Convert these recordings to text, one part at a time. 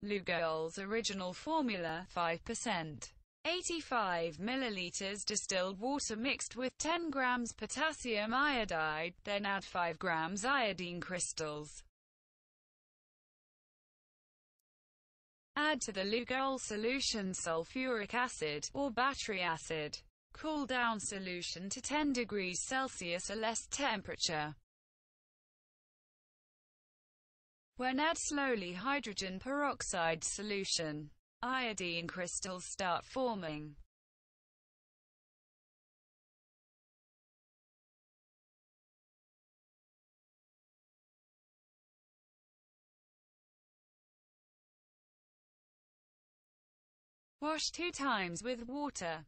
Lugols original formula, 5%. 85 milliliters distilled water mixed with 10 grams potassium iodide, then add 5 grams iodine crystals. Add to the lugol solution sulfuric acid, or battery acid. Cool down solution to 10 degrees Celsius or less temperature. When add slowly hydrogen peroxide solution, iodine crystals start forming. Wash 2 times with water.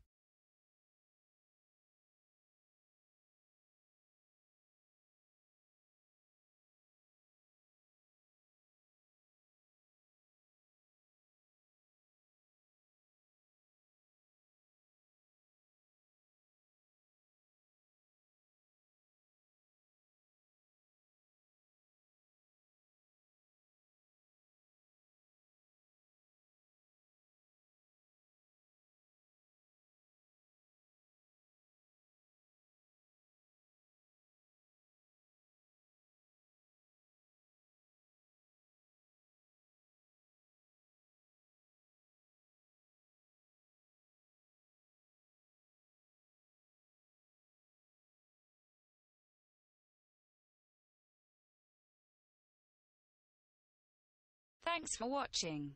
Thanks for watching.